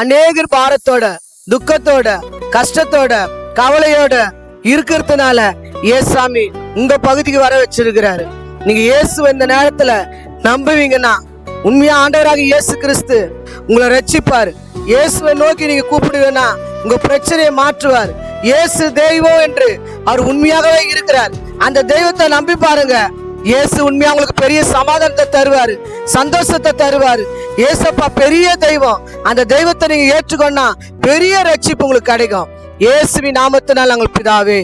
அநேகர் பாரத்தோட, துக்கத்தோட, கஷ்டத்தோட, கவலையோட இருக்கிறதுனால ஏசாமி உங்க பகுதிக்கு வர வச்சிருக்கிறாரு. நீங்க இயேசு இந்த நேரத்துல நம்புவீங்கன்னா உண்மையா ஆண்டவராக இயேசு கிறிஸ்து உங்களை ரட்சிப்பார். இயேசுவை நோக்கி நீங்க கூப்பிடுவீங்கன்னா உங்க பிரச்சனையை மாற்றுவார். இயேசு தெய்வம் என்று அவர் உண்மையாகவே இருக்கிறார். அந்த தெய்வத்தை நம்பி பாருங்க. இயேசு உண்மையா உங்களுக்கு பெரிய சமாதானத்தை தருவாரு, சந்தோஷத்தை தருவாரு. இயேசப்பா பெரிய தெய்வம். அந்த தெய்வத்தை நீங்க ஏற்றுக்கொண்டா பெரிய ரட்சிப்பு உங்களுக்கு கிடைக்கும். இயேசுவின் நாமத்தினால் நாங்கள் பிதாவே.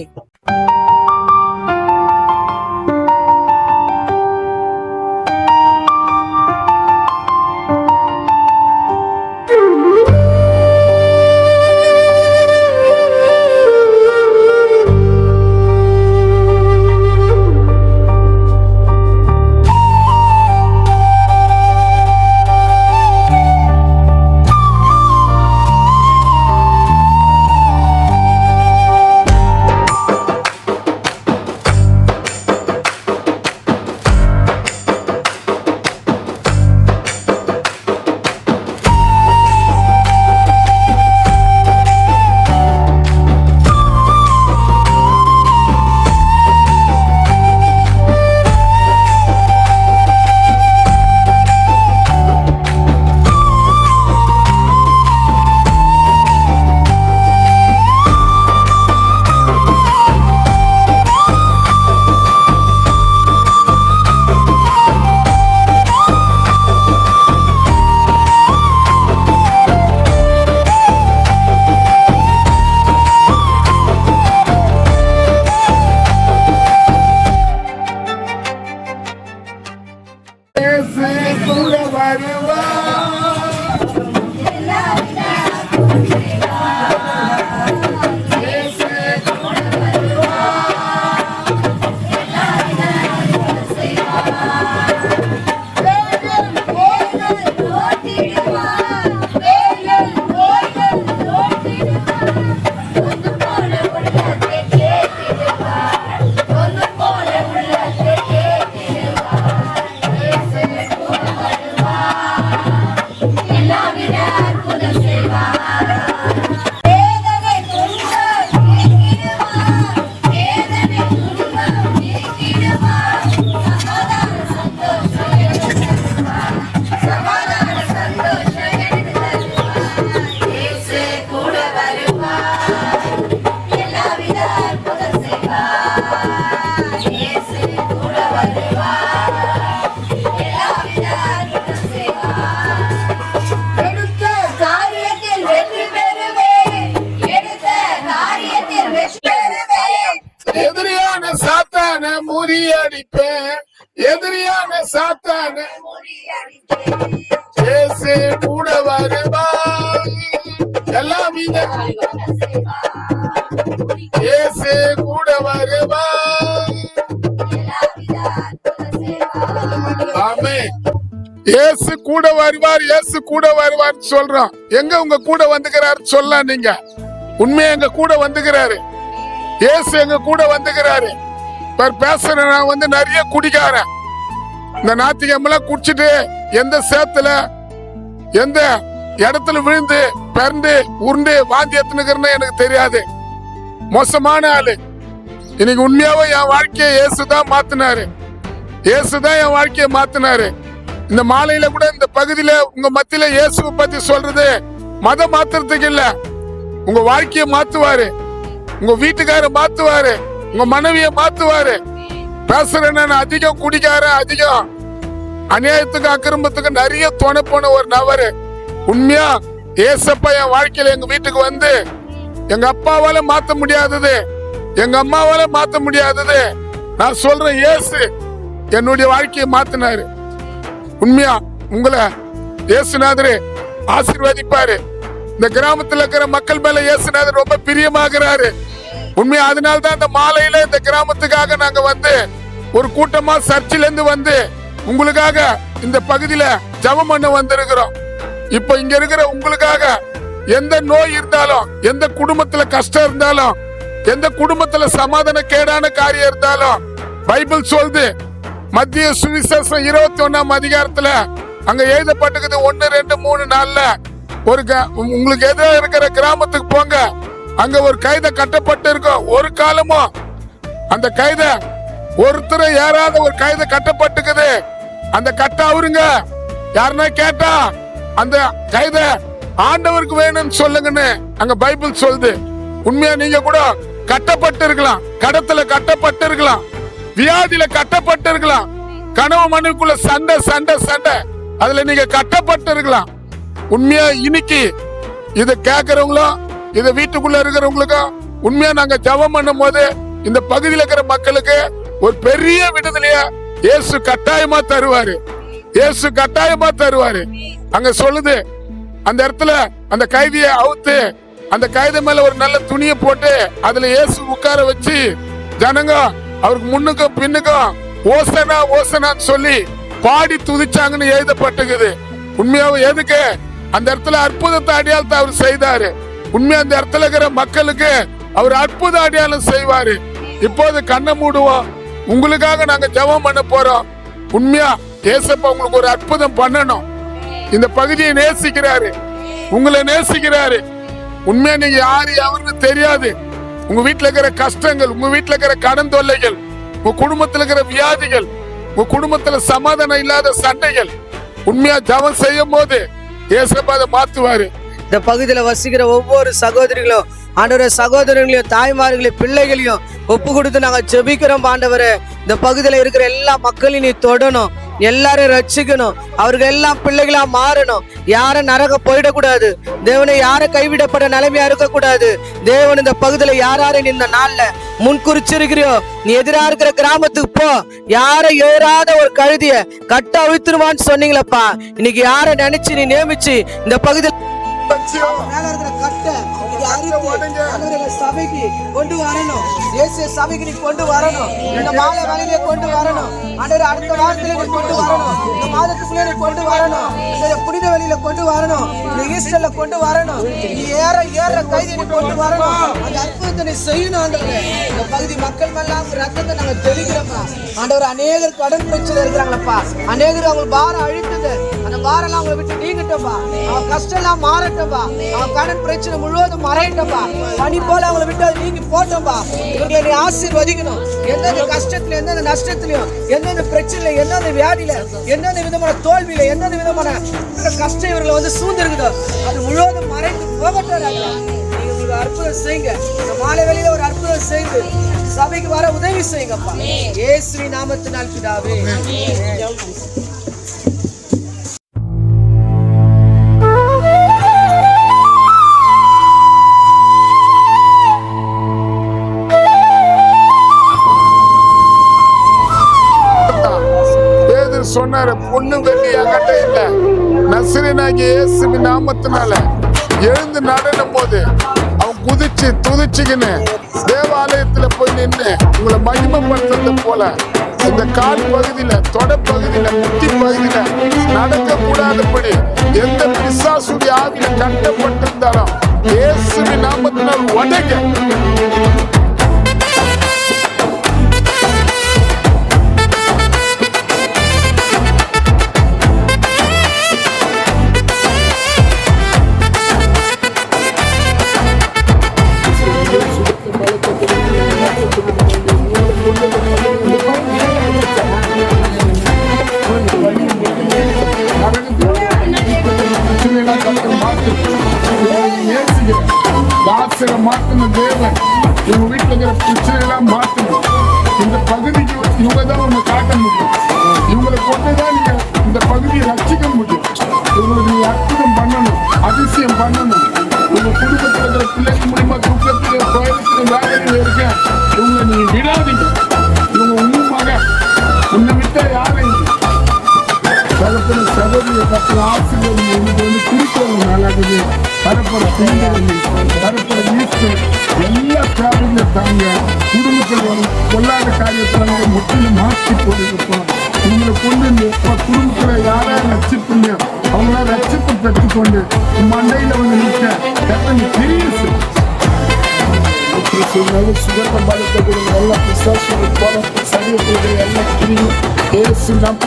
எதிரியான சாத்தான முறியடிப்பேன், எதிரியான சாத்தான இயேசு கூட வருவா, எல்லாம் இயேசு கூட வருவா. ஆமென். இயேசு கூட வருவார், இயேசு கூட வருவார் சொல்றோம். எங்க உங்க கூட வந்துக்கிறாரு சொல்லலாம். நீங்க உண்மையா எங்க கூட வந்துக்கிறாரு. இயேசு எங்க கூட வந்துக்கிறாரு. பேசுற நான் நிறைய குடிக்காரன். இந்த ஞாயிற்றுக்கிழமெல்லாம் குடிச்சிட்டு எந்த சேத்துல எந்த இடத்துல விழுந்து பிறந்து உருண்டு வாந்தி எத்துனுக்கிறேன்னு எனக்கு தெரியாது. மோசமான ஆளு. இன்னைக்கு உண்மையாவே என் வாழ்க்கையை இயேசுதான் மாத்தினாரு. இயேசுதான் என் வாழ்க்கையை மாத்தினாரு. இந்த மாலையில கூட இந்த பகுதியில உங்க மத்தியில இயேசுவை பத்தி சொல்றது மதம் மாத்துறதுக்கு இல்ல, உங்க வாழ்க்கையை மாத்துவாரு, உங்க வீட்டுக்கார மாத்துவாரு, உங்க மனைவிய மாத்துவாரு. பேசுறேன் நான் அதிகம் குடிக்காரன், அதிகம் அநியாயத்துக்கு அக்கிரமத்துக்கு நிறைய துணை போன ஒரு நபரு. உண்மையா ஏசப்பா என் வாழ்க்கையில எங்க வீட்டுக்கு வந்து எங்க அப்பாவால மாத்த முடியாதது, எங்க அம்மாவால மாத்த முடியாதது நான் சொல்றேன். இயேசு என்னுடைய வாழ்க்கையை மாத்தினாரு. உண்மையா உங்களை இயேசுநாதரு ஆசீர்வதிப்பாரு. இந்த கிராமத்துல இருக்கிற மக்கள் மேல இயேசுநாதர் ரொம்ப பிரியமாகிறாரு. உண்மையா அதனால்தான் இந்த மாலையில இந்த கிராமத்துக்காக நாங்க வந்து ஒரு கூட்டமா சர்ச்சில இருந்து வந்து உங்களுக்காக இந்த பகுதியில ஜெபம் பண்ண வந்திருக்கிறோம். இப்ப இங்க இருக்கிற உங்களுக்காக எந்த நோய் இருந்தாலும், எந்த குடும்பத்துல கஷ்டம் இருந்தாலும், எந்த குடும்பத்துல சமாதான கேடான காரியம் இருந்தாலும் பைபிள் சொல்லுது. மத்திய சுவிசேஷம் 21ஆம் அதிகாரத்துல அங்க எழுதப்பட்டிருக்குது 1, 2, 3, 4 உங்களுக்கு எதிராக இருக்கிற கிராமத்துக்கு போங்க, அங்க ஒரு கைதை கட்டப்பட்டு இருக்கும். ஒரு காலமும் அந்த கைதை ஒருத்தர் ஏறாத ஒரு கைதை கட்டப்பட்டுக்குது. அந்த கட்ட அவருங்க. யாருன்னா கேட்டா அந்த கைதை ஆண்டவருக்கு வேணும்னு சொல்லுங்கன்னு அங்க பைபிள் சொல்லுது. உண்மையா நீங்க கூட கட்டப்பட்டு இருக்கலாம், கடத்துல கட்டப்பட்டு இருக்கலாம், வியாதியில கட்டப்பட்டு இருக்கலாம், கனவு மனைவிக்குள்ள சண்டை சண்டை சண்டை, அதுல நீங்க கட்டப்பட்டு இருக்கலாம். உண்மையா இன்னைக்கு இதை கேட்கறவங்களும் இதை வீட்டுக்குள்ள இருக்கிறவங்களுக்கும் உண்மையா நாங்க ஜெபம் பண்ணும் போது இந்த பகுதியில் இருக்கிற மக்களுக்கு ஒரு பெரிய விடுதலைய இயேசு கட்டாயமா தருவாரு. இயேசு கட்டாயமா தருவாரு. அங்க சொல்லுது, அந்த இடத்துல அந்த கைதியை அவுத்து அந்த கைதி மேல ஒரு நல்ல துணியை போட்டு அதுல இயேசு உட்கார வச்சு ஜனங்க அவருக்கு முன்னுக்கும் பின்னுக்கும் ஓசனா ஓசனான்னு சொல்லி பாடி துதிச்சாங்கன்னு எழுதப்பட்டுக்குது. உண்மையாவும் எதுக்கு? அந்த இடத்துல அற்புதத்தை அடையாளத்தை அவர் செய்தாரு. உண்மையா அந்த இடத்துல இருக்கிற மக்களுக்கு அவர் அற்புத அடையாளம் செய்வாரு. இப்போது கண்ணை மூடுவோம். உங்களுக்காக நாங்க ஜெபம் பண்ண போறோம். உண்மையா ஏசப்பா உங்களுக்கு ஒரு அற்புதம் பண்ணணும். இந்த பகுதியை நேசிக்கிறாரு, உங்களை நேசிக்கிறாரு. உண்மையா நீங்க யாரு எவருன்னு தெரியாது. உங்க வீட்டுல இருக்கிற கஷ்டங்கள், உங்க வீட்டுல இருக்கிற கடன் தொல்லைகள், உங்க குடும்பத்துல இருக்கிற வியாதிகள், உங்க குடும்பத்துல சமாதானம் இல்லாத சண்டைகள், உண்மையா ஜெபம் செய்யும் போது ஏசப்பா அதை மாத்துவாரு. இந்த பகுதியில வசிக்கிற ஒவ்வொரு சகோதரிகளும் ஆண்டவரே, சகோதரங்களையும் தாய்மார்களையும் பிள்ளைகளையும் ஒப்பு கொடுத்து நாங்க ஜெபிக்கிறோம். ஆண்டவரே, இந்த பகுதியில இருக்கிற எல்லா மக்களையும் நீ தொடணும், எல்லாரும் ரட்சிக்கணும், அவர்கள் எல்லாம் பிள்ளைகளா மாறணும். யாரும் நரக போயிடக்கூடாது. தேவனை யாரும் கைவிடப்பட நிலைமையா இருக்கக்கூடாது. தேவன் இந்த பகுதியில யாராரு இந்த நாள்ல முன்குறிச்சிருக்கிறியோ நீ எதிராக இருக்கிற கிராமத்துக்கு போ. யாரை ஏறாத ஒரு கழுதிய கட்ட அவித்துருவான்னு சொன்னீங்களப்பா. இன்னைக்கு யாரை நினைச்சு நீ நியமிச்சு இந்த பகுதியில் சபைக்கு கொண்டு வரணும். சபைக்கு நீ கொண்டு வரணும். இந்த மாலை வேலையில கொண்டு வரணும். அடுத்த வாரத்துல நீ கொண்டு வரணும். இந்த மாதத்துக்குள்ள நீ கொண்டு வரணும். இந்த புனித வெளியில கொண்டு வரணும். இந்த ஈஸ்டர்ல கொண்டு வரணும். நீ ஏற கைதி நீ கொண்டு வரணும். அந்த அற்புதத்தை நீ செய்யணும். ஆண்டவரே, இந்த பகுதி மக்கள் மேலாம் ரத்தத்தை நாங்க தெளிக்கிறோம்ப்பா. ஆண்டவர், அநேகர் கடன் பிரச்சனை இருக்கிறாங்களப்பா. அநேகர் அவங்களுக்கு பாரம் அழித்தது, அந்த பாரம் அவங்களை விட்டு நீங்கட்டப்பா. அவன் கஷ்டம் எல்லாம் மாறட்டப்பா. அவன் கடன் பிரச்சனை முழுவதும் மறையட்டப்பா. பனி போல அவங்களை விட்டு அது நீங்கி போட்டோம்பா. இவர்களை நீ ஆசீர்வதிக்கணும். எந்தெந்த கஷ்டத்துல, எந்தெந்த நஷ்டத்திலையும், எந்தெந்த பிரச்சனையில, எந்தெந்த வியாதியில, எந்தெந்த விதமான தோல்வியில, எந்தெந்த விதமான கஷ்டம் இவர்களை வந்து சூழ்ந்திருக்குதோ அது முழுவதும் மறைந்து போகட்டும். நீங்க உங்களுக்கு அற்புதம் செய்யுங்க. இந்த மாலை வேளையில ஒரு அற்புதம் செய்து சபைக்கு வர உதவி செய்யுங்கப்பா. இயேசுவின் நாமத்தினால் பிதாவே. சொன்னாரு, பொண்ணு வெள்ளி என்கிட்ட இல்ல, நசரேயனாகிய இயேசுவின் நாமத்தினால எழுந்து நடனும் போது அவன் குதிச்சு துதிச்சுக்கின்னு தேவாலயத்துல போய் நின்று உங்களை மகிமைப்படுத்துறது போல இந்த கால் பகுதியில, தொட பகுதியில, முட்டி பகுதியில நடக்க கூடாதபடி எந்த பிசாசுடைய ஆவியில கட்டப்பட்டிருந்தாலும் இயேசுவின் நாமத்தினால் உடைங்க. மாற்றணும் தேவன். இவங்க வீட்டுல இருக்கிற பிரச்சனை எல்லாம் மாற்றணும். இந்த பகுதிக்கு இவங்க தான் உங்க காட்ட முடியும். இவங்களை கொண்டுதான் நீங்க இந்த பகுதியை ரட்சிக்க முடியும். இவங்களுக்கு நீங்க அற்புதம் பண்ணணும், அதிசயம் பண்ணணும். உங்க குடும்பத்தில் இருக்கிற பிள்ளைக்கு மூலியமா துக்கத்துல, கோயிலுக்கு, வேலையில இருக்க இவங்களை நீங்க விடாதீங்க. இவங்க உண்மையாக உன்னை விட்டா யாரையும் சகோதரி சகோதரியை பற்றி ஆசிரியர் இன்னைக்கு வந்து குறிக்கோள் நல்லாகுது. பரப்புற பிள்ளைகள், பரப்புற வீட்டு எல்லா தேவையும் தாங்க. குடும்பத்தில் கொள்ளாத காரியத்தில் முற்றிலும் மாற்றி போயிருப்போம். உங்களை கொண்டு குடும்பத்துல யாரா ரட்சிப்பீங்க அவங்கள ரட்சிப்பு பெற்றுக்கொண்டு மண்டையில வந்து நிற்க பெரிய சுகத்தை பாதித்த எல்லா பிசாசு போல சரீரத்தில் எல்லா கிரியும் ஏசு நாம்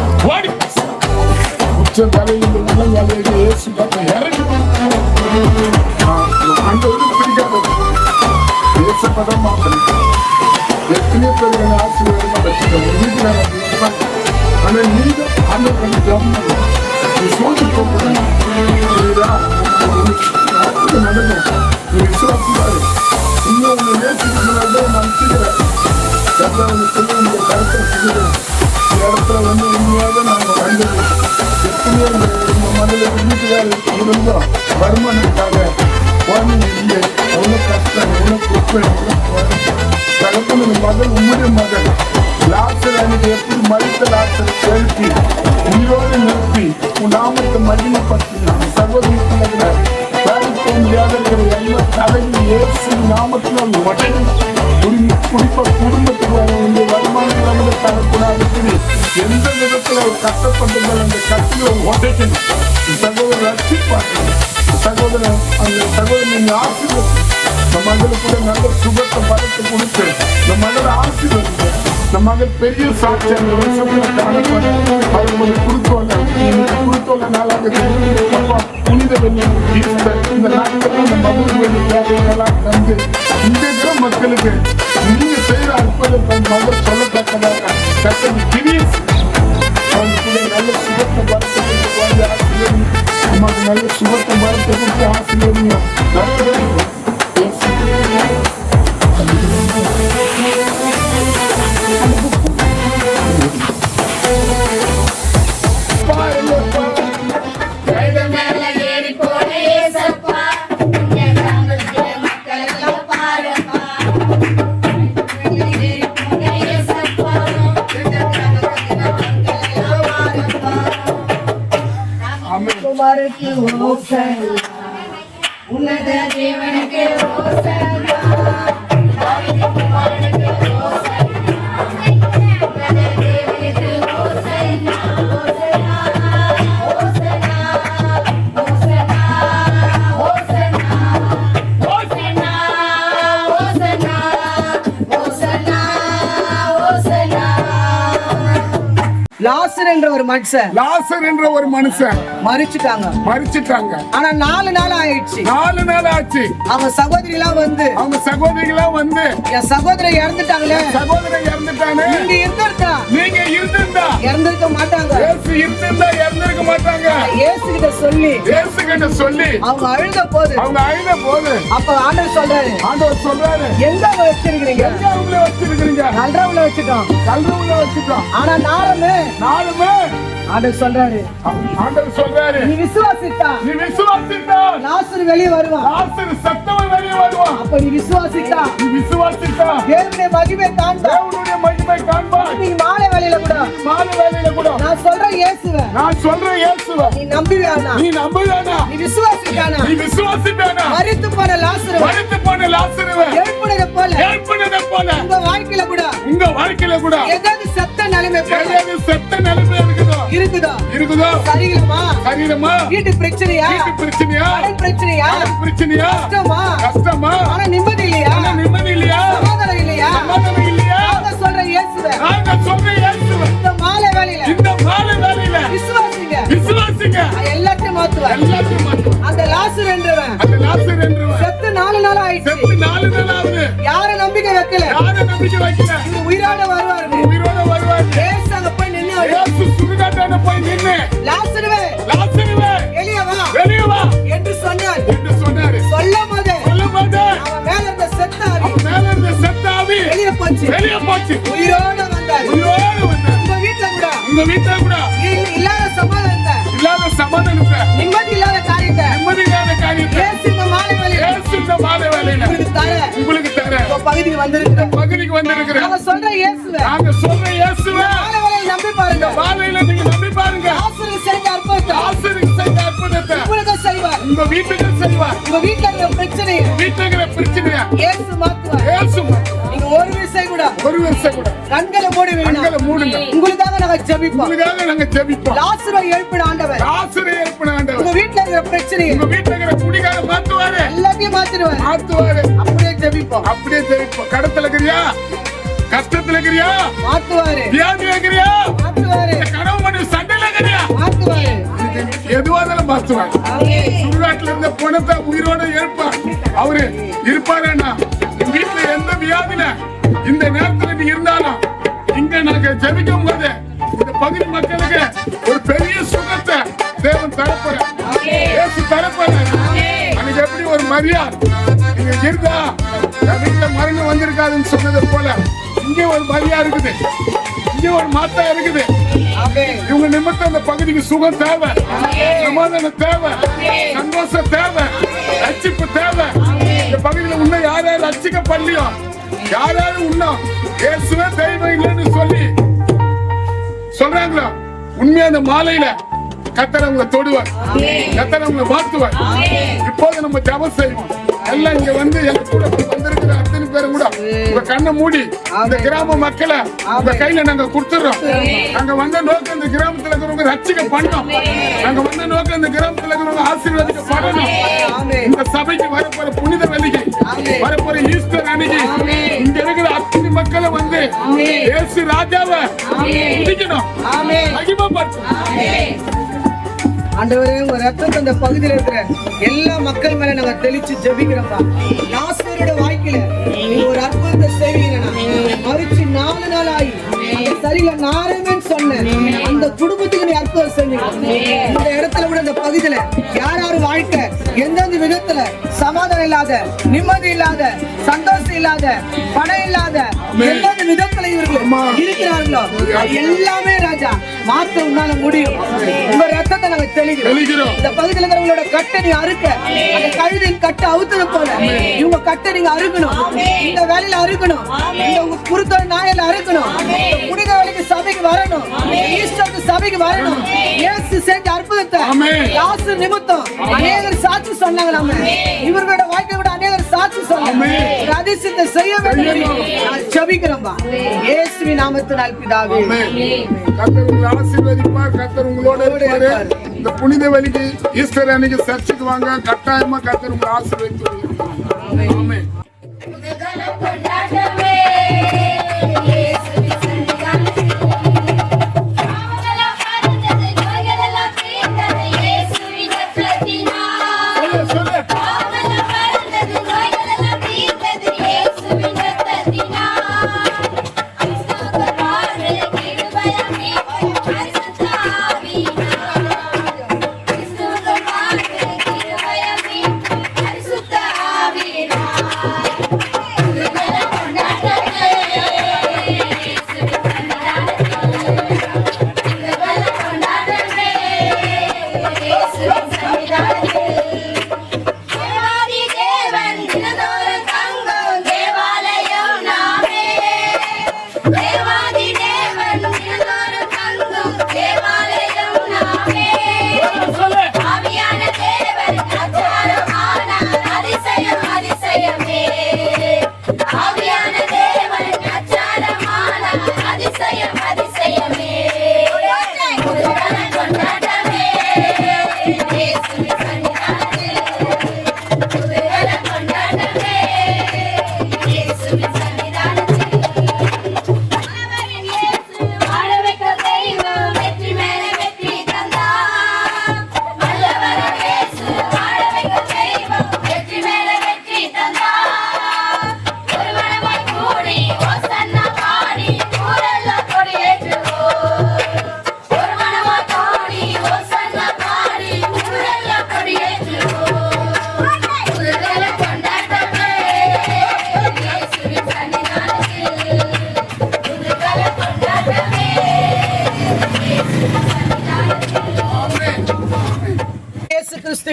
உச்ச தலையில் உள்ளங்காலையில் ஏசு இறங்கி ஆண்டவருக்கு பிடிக்காதது ஏசப்பதான் மாத்தணும். எத்தனையோ பேர் என்ன ஆசீர்வாதமா வச்சுக்கோங்க வீட்டுல இருப்பாங்க. ஆனா நீங்க ஆண்டவர் வந்து ஜெபம் பண்ணுங்க. நீ சோதி போகணும் நடக்கும். நீ விசுவாசிப்பாரு இன்னும் உங்க நேசிக்கிறத நான் செய்கிறேன். சொல்ல உங்க கருத்தை செய்கிறேன். இந்த இடத்துல வந்து உண்மையாக நாங்கள் வந்தது எத்தனையோ இந்த மகளிர் வீட்டுக்காரர் இருந்தோம் வருமானத்துக்காக குழந்தைங்க இல்லை. எவ்வளோ கஷ்டம், எவ்வளோ குப்பை, தகப்பன மகள் உம்முடைய மகள் லாசர் அன்னைக்கு எப்படி மறித்த லாசரை எழுப்பி உயிரோடு நிறுத்தி உன் நாமத்தை மகிமைப்படுத்தினான். சகோதரி பிள்ளைகளை வேலைக்கு முடியாத இருக்கிற எல்லா தலையும் ஏசு நாமத்தினால் உடனே குடிப்ப குடும்பத்துக்கு வர வேண்டிய வருமானங்களை தரக்கூடாது. எந்த விதத்துல கஷ்டப்பட்டிருந்தாலும் அந்த கஷ்டங்களை உடைக்கணும். சகோதரர் ரசிப்பாங்க. சகோதரன் அந்த சகோதரன் ஆசீர்வதி இந்த மகளுக்கு கூட நல்ல சுகத்தை பலத்தை கொடுத்து இந்த மகளை ஆசீர்வதிங்க. இந்த மகள் பெரிய சாட்சி அந்த வருஷத்துல காணப்பட அவர்களுக்கு கொடுத்தோல்ல நாளாக புனித வெள்ளி இந்த நாட்கள் இந்த மகள் வெள்ளி தேவைகளெல்லாம் தந்து இந்த மக்களுக்கு நீங்க செய்யற அற்புதத்தை மகள் சொல்லத்தக்கதாக கட்டணி திடீர் அவங்க கூட நல்ல சுகத்தை பலத்தை கொடுத்து ஆசீர்வதி. நமக்கு நல்ல சுகத்தை பலத்தை கொடுத்து ஆசீர்வதிங்க. உன்னத தேவனுக்கு ஓசன்னா லாசர் என்ற ஒரு மனுஷன் மரிச்சிட்டாங்க. ஆனா 4 நாள் ஆயிடுச்சு. 4 நாள் ஆச்சு. அவங்க சகோதரிலாம் வந்து என் சகோதரர் இறந்துட்டாங்களே. நீங்க இருந்திருந்தா இறந்திருக்க மாட்டாங்க. இறந்திருக்க மாட்டாங்க. இயேசு கிட்ட சொல்லி அவங்க அழுத போது அப்ப ஆண்டவர் சொல்றாரு எங்க வச்சிருக்கீங்க? கல்றவுல வச்சுட்டோம். ஆனா நாளுமே ஆண்டவர் சொல்றாரு நீ விசுவாசித்தா லாசர் வெளியே வருவான். அப்ப நீ விசுவாசித்தா தேவனுடைய மகிமை காண்பாய். நீ மாலை வேளையில கூட நான் சொல்றேன் இயேசுவை நீ நம்புவியானா? நீ விசுவாசித்தானா? மரித்து போன லாசருவை எழுப்புனதை போல உங்க வாழ்க்கையில கூட ஏதாவது செத்த நிலைமை இருக்குதோ சரீரமா வீட்டு பிரச்சனையா கஷ்டமா ஆனா நிம்மதி இல்லையா சமாதானம் இல்லையா சொல்றேன் இயேசுவே இந்த மாலை வேளையில விசுவாசிங்க எல்லாத்தையும் மாத்துவார். அந்த லாசர் என்றவன் செத்து 4 நாள் ஆயிடுச்சு. யார நம்பிக்கை வைக்கல. இவங்க உயிரோட வருவாரு. ஏசாங்க போய் நின்னு லாசருவே வெளியே வா என்று சொன்னார். சொல்லும் போது அவன் மேல இருந்த செத்த ஆவி வெளியே போச்சு. உயிரோட வந்தார். உங்க வீட்டுல கூட இல்லாத சமாதானத்தை நிம்மதி இல்லாத காரியத்தை மாலை வேளையில உங்களுக்கு தர பகுதிக்கு வந்திருக்கிறேன். நாங்க சொல்ற இயேசுவே மாலை வேளையில நம்பி பாருங்க. ஆசீர்வாதம் செஞ்ச அற்புதத்தை உங்களுக்கு செய்வார். உங்க வீட்டுல இருக்கிற பிரச்சனையை இயேசு மாத்துவார். நீங்க ஒரு விஷயம் கூட கண்களை மூடுங்க. உங்களுக்காக நாங்க ஜெபிப்போம். லாசரை எழுப்பின ஆண்டவர் உங்க வீட்டுல இருக்கிற பிரச்சனையை எல்லாத்தையும் மாத்திடுவார். அப்படியே ஜெபிப்போம். கடத்துல இருக்கிறியா? கஷ்டத்துல இருக்கிறியா? மாத்துவாரு. வியாதியில இருக்கிறியா? மாத்துவாரு. கனவு மணி சண்டையில இருக்கிறியா? மாத்துவாரு. எதுவாக மாற்றுவார். சுடுகாட்டுல இருந்த பணத்தை உயிரோட எழுப்பார். அவரு இருப்பாரா? வீட்டுல எந்த வியாதியில இந்த நேரத்துல நீ இருந்தாலும் இங்க நாங்க ஜெபிக்கும் போது இந்த பகுதி மக்களுக்கு ஒரு பெரிய சுகத்தை தேவன் தரப்போறார். இயேசு தரப்போறார். அன்னைக்கு எப்படி ஒரு மரியாதை நீங்க இருந்தா என் வீட்டுல மரணம் வந்திருக்காதுன்னு சொன்னது போல இங்க ஒரு மரியாதை இருக்குது, இங்க ஒரு மாத்தா இருக்குது. இவங்க நிமித்தம் இந்த பகுதிக்கு சுகம் தேவை, சமாதானம் தேவை, சந்தோஷம் தேவை, ரட்சிப்பு தேவை. இந்த பகுதியில உன்ன யார் யார் ரட்சிக்கப்படலையோ, யார் யாரு உன்னும் இயேசுவே தெய்வம் இல்லைன்னு சொல்லி சொல்றாங்களோ, உண்மையா அந்த மாலையில கர்த்தர் உங்களை தொடுவார், கர்த்தர் உங்களை மாத்துவார். இப்போது நம்ம ஜெபம் செய்வோம். எல்லாம் இங்க வந்து எங்க கூட வந்திருக்கிற அத்தனை பேரும் கூட உங்க கண்ணை மூடி இந்த கிராம மக்களை உங்க கையில நாங்க கொடுத்துறோம். நாங்க வந்த நோக்கம் இந்த கிராமத்துல இருக்கிறவங்க ரட்சிக்க பண்ணோம். நாங்க வந்த நோக்கம் இந்த கிராமத்துல இருக்கிறவங்க ஆசீர்வதிக்கப்படணும். இந்த சபைக்கு வரப்போற புனித வெள்ளிக்கு, வரப்போற ஈஸ்டர் அன்னைக்கு இங்க இருக்கிற அத்தனை மக்களை வந்து இயேசு ராஜாவை துதிக்கணும், மகிமைப்படுத்தணும். ஆண்டவரே, உங்க ரத்தத்தை அந்த பகுதியில் இருக்கிற எல்லா மக்கள் மேல நாங்க தெளிச்சு ஜெபிக்கிறோம்ப்பா. லாசரோட வாழ்க்கையில நீங்க ஒரு அற்புதத்தை செய்வீங்கன்னா மறிச்சு 4 நாள் ஆகி அந்த சரியில நாரேமேன்னு சொன்ன அந்த குடும்பத்துக்கு நீ அற்புதம் செஞ்சீங்க. இந்த இடத்துல கூட இந்த பகுதியில யார் யாரு வாழ்க்கை எந்தெந்த விதத்துல சமாதானம் இல்லாத, நிம்மதி இல்லாத, சந்தோஷம் இல்லாத, பணம் இல்லாத, எந்தெந்த விதத்துல இவர்கள் இருக்கிறார்களோ எல்லாமே ராஜா மாற்ற உன்னால முடியும். உங்க ரத்தத்தை நாங்க தெளிக்கிறோம். இந்த பகுதியில் இருக்கிறவங்களோட கட்டை நீ அறுக்க, அந்த கழுதின் கட்டை அவுத்தது போல இவங்க கட்டை நீங்க அறுக்கணும். இந்த வேலையில அறுக்கணும், இந்த உங்க குருத்தோட நாயில அறுக்கணும். புனித வேலைக்கு சபைக்கு வரணும், ஈஸ்டருக்கு சபைக்கு வரணும். இயேசு செஞ்ச அற்புதத்தை லாசரு நிமித்தம் அநேகர் சாட்சி சொன்னாங்களாம். இவர்களோட வாழ்க்கை கூட அநேகர் சாட்சி சொன்னாங்க. ஒரு அதிசயத்தை செய்ய வேண்டும். நான் ஜெபிக்கிறோம்பா இயேசுவின் நாமத்தினால் பிதாவே. கர்த்தர் உங்களை ஆசீர்வதிப்பார். கர்த்தர் உங்களோட இருப்பார். இந்த புனித வெள்ளிக்கு ஈஸ்டர் அன்னைக்கு சர்ச்சுக்கு வாங்க. கட்டாயமா கர்த்தர் உங்களை ஆசீர்வதிப்பார். ஆமென்.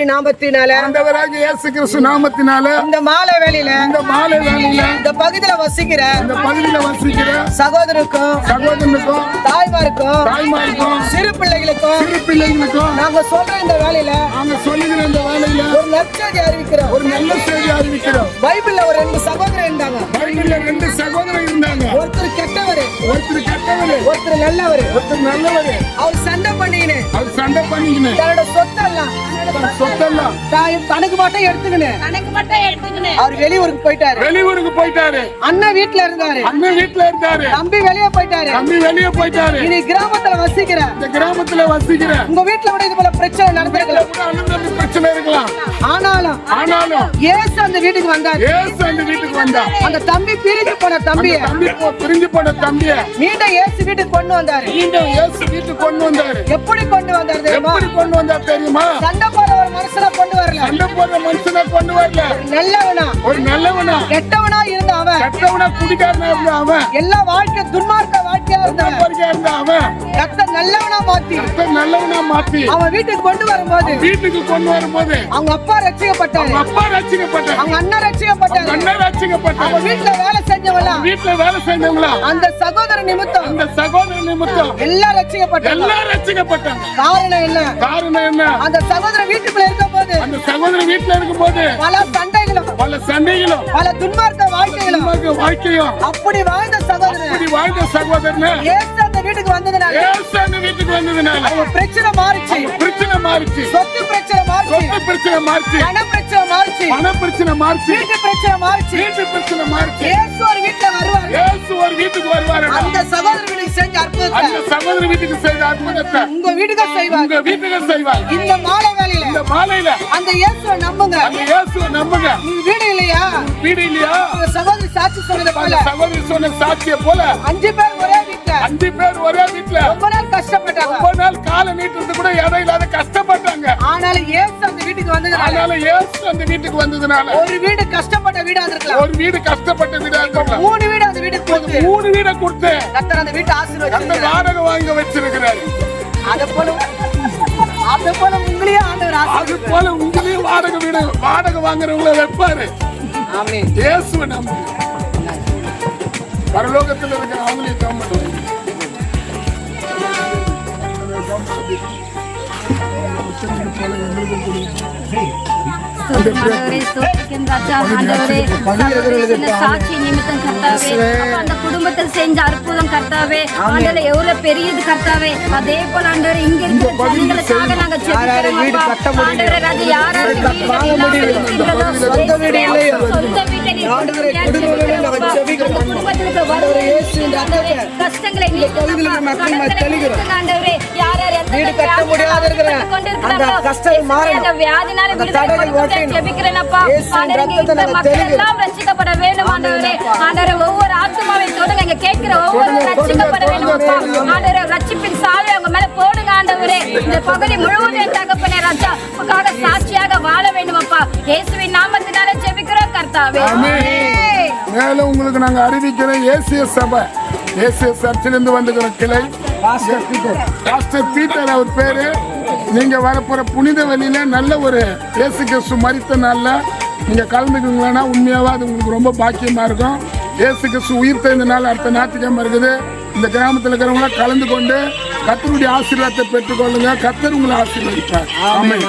நாமத்தினால ஆண்டவராகிய இயேசு கிறிஸ்து நாமத்தினால இந்த மாலை வேளையில இந்த பகுதியில வசிக்கிற சகோதரருக்கும் தாய்மாருக்கும் சிறு பிள்ளைகளுக்கும் நாங்க சொல்ற இந்த வேளையில ஒரு நற்செய்தி அறிவிக்கிறோம். ஒரு நல்ல செய்தி அறிவிக்கிறோம். பைபிள்ல ஒரு 2 சகோதரர் இருந்தாங்க. ஒருத்தர் கெட்டவர், ஒருத்தர் நல்லவர். அவர் சண்டை பண்ணி பண்ணிக்கினேன் அது சண்டை பண்ணிக்கினேன் தன்னோட சொத்தெல்லாம் சொத்தெல்லாம் தனக்கு மட்டும் எடுத்துக்கினேன் கணக்கு மட்டும் எடுத்துக்கினேன். அவர் வெளியூருக்கு போயிட்டாரு. வெளியூருக்கு போயிட்டாரு. அண்ணன் வீட்டுல இருந்தாரு. அண்ணன் வீட்டுல இருந்தாரு. தம்பி வெளியே போயிட்டாரு. தம்பி வெளியே போயிட்டாரு. இனி கிராமத்துல வசிக்கிற இந்த கிராமத்துல வசிக்கிற உங்க வீட்டுல கூட இது போல பிரச்சனை நடந்திருக்கலாம். கூட அண்ணன் தம்பி பிரச்சனை இருக்கலாம். ஆனாலும் இயேசு அந்த வீட்டுக்கு வந்தாரு. இயேசு அந்த வீட்டுக்கு வந்தா அந்த தம்பி பிரிஞ்சு போன தம்பிய பிரிஞ்சு போன தம்பிய மீண்டும் இயேசு வீட்டுக்கு கொண்டு வந்தாரு. மீண்டும் இயேசு வீட்டுக்கு கொண்டு வந்தாரு. எப்படி கொண்டு வந்தாரு தெரியுமா? எப்படி கொண்டு வந்தார் தெரியுமா? சண்டை போற ஒரு மனுஷனை கொண்டு வரல. சண்டை போடுற மனுஷனை கொண்டு வரல. நல்லவனா ஒரு நல்லவனா கெட்டவனா இருந்த அவன், கெட்டவனா குடிக்காரனா இருந்த அவன், எல்லா வாழ்க்கை துன்மார்க்க வாழ்க்கையா இருந்தவன் இருந்த அவன் கர்த்தர் நல்லவனா மாத்தி நல்லவனா மாத்தி அவன் வீட்டுக்கு கொண்டு வரும்போது வீட்டுக்கு கொண்டு வரும்போது அவங்க அப்பா ரட்சிக்கப்பட்டாரு. அப்பா ரட்சிக்கப்பட்டார். அவங்க அண்ணன் ரட்சிக்கப்பட்டாரு. அண்ணன் ரட்சிக்கப்பட்டார். அவங்க வீட்டுல வேலை செஞ்சவங்களா வீட்டுல வேலை செஞ்சவங்களா அந்த சகோதர நிமித்தம் அந்த சகோதர நிமித்தம் எல்லாம் ரட்சிக்கப்பட்டாங்க. எல்லாம் ரட்சிக்கப்பட்டாங்க. காரணம் என்ன? காரணம் என்ன? அந்த சகோதர வீட்டுக்குள்ள இருக்கும்போது அந்த சகோதர வீட்டுல இருக்கும்போது பல சண்டைகளும் பல துன்மார்க்க வாழ்க்கையும் அப்படி வாழ்ந்த சகோதரன் இயேசு அந்த வீட்டுக்கு வந்ததுனால அவங்க பிரச்சனை மாறிச்சு. சொத்து பிரச்சனை மாறிச்சு. பண பிரச்சனை மாறிச்சு. வீட்டு பிரச்சனை மாறிச்சு. இயேசு ஒரு வீட்டுக்கு வருவாரு. அந்த சகோதர வீட்டுக்கு செஞ்ச அற்புதத்தை உங்க வீட்டுக்கு செய்வார். இந்த மாலை வேளையில அந்த இயேசுவை நம்புங்க. நீங்க வீடு இல்லையா? உங்க சகோதரி சாட்சி சொன்ன சாட்சியை போல 5 பேர் ஒரே வீட்டுல ரொம்ப நாள் கஷ்டப்பட்டாங்க. ரொம்ப நாள் கால நீட்டுறது கூட இடம் இல்லாத கஷ்டப்பட்டாங்க. ஆனாலும் இயேசு அந்த வீட்டுக்கு வந்ததுனால ஒரு வீடு கஷ்டப்பட்ட வீடா இருக்கலாம். 3 வீடு அந்த வீட்டுக்கு கொடுத்து 3 வீட கொடுத்து கர்த்தர் அந்த வீட்டை ஆசீர்வதிச்சார். வாடகை வாங்க வச்சிருக்கிறாரு. அத போல உங்களையும் ஆண்டவர் அது போல உங்களையும் வாடகை வாங்குறவங்கள வைப்பாரு. ஆமென். இயேசுவை நம்பு. பரலோகத்தில் இருக்கிற அவங்களையும் கவனம். சாட்சி நிமித்தம் கர்த்தாவே, அந்த குடும்பத்தில் செஞ்ச அற்புதம் கர்த்தாவே, ஆண்டவரே எவ்வளவு பெரியது கர்த்தாவே. அதே போல ஆண்டவரே இங்க இருக்கிற ஜனங்களுக்காக நாங்க ஜெபிக்கிறோம். ஆண்டவரே ராஜா யாராவது சொந்த வீடு இல்லையோ சொந்த வீட்டை நீ கஷ்டங்களை ஆண்டவரே யார் வீடு கட்ட முடியாத அந்த கஷ்டம் மாறணும். அந்த வியாதினால விடுதலை ஜெபிக்கிறேனப்பா. ஆண்டவரே இந்த மக்கள் எல்லாம் ரட்சிக்கப்பட வேண்டும் ஆண்டவரே. ஆண்டவரே ஒவ்வொரு ஆத்துமாவை தொடுங்க. இங்க கேட்கிற ஒவ்வொரு ரட்சிக்கப்பட வேண்டும்ப்பா. ஆண்டவரே ரட்சிப்பின் சாலை அவங்க மேல போடுங்க ஆண்டவரே. இந்த பகுதி முழுவதும் தகப்பனே ராஜா உங்களுக்காக சாட்சியாக வாழ வேண்டுமப்பா. இயேசுவின் நாமத்தினால ஜெபிக்கிறோம் கர்த்தாவே. மேலும் உங்களுக்கு நாங்க அறிவிக்கிறோம் ஏசிஎஸ் சபை ஏசிஎஸ் சர்ச்சிலிருந்து வந்துக்கிற கிளை பாஸ்டர் பீட்டர் அவர் பேரு. நீங்க வரப்போற புனித வெளியில நல்ல ஒரு இயேசு கிறிஸ்து மரித்த நாள்ல நீங்க கலந்துக்குங்களா உண்மையாவா அது உங்களுக்கு ரொம்ப பாக்கியமா இருக்கும். இயேசு கிறிஸ்து உயிர் தெரிந்த நாள் அடுத்த ஞாயிற்றுக்கிழமை இருக்குது. இந்த கிராமத்தில் இருக்கிறவங்கள கலந்து கொண்டு கர்த்தருடைய ஆசீர்வாதத்தை பெற்றுக்கொள்ளுங்க. கர்த்தர் உங்களை ஆசீர்வதிப்பார். ஆமென்.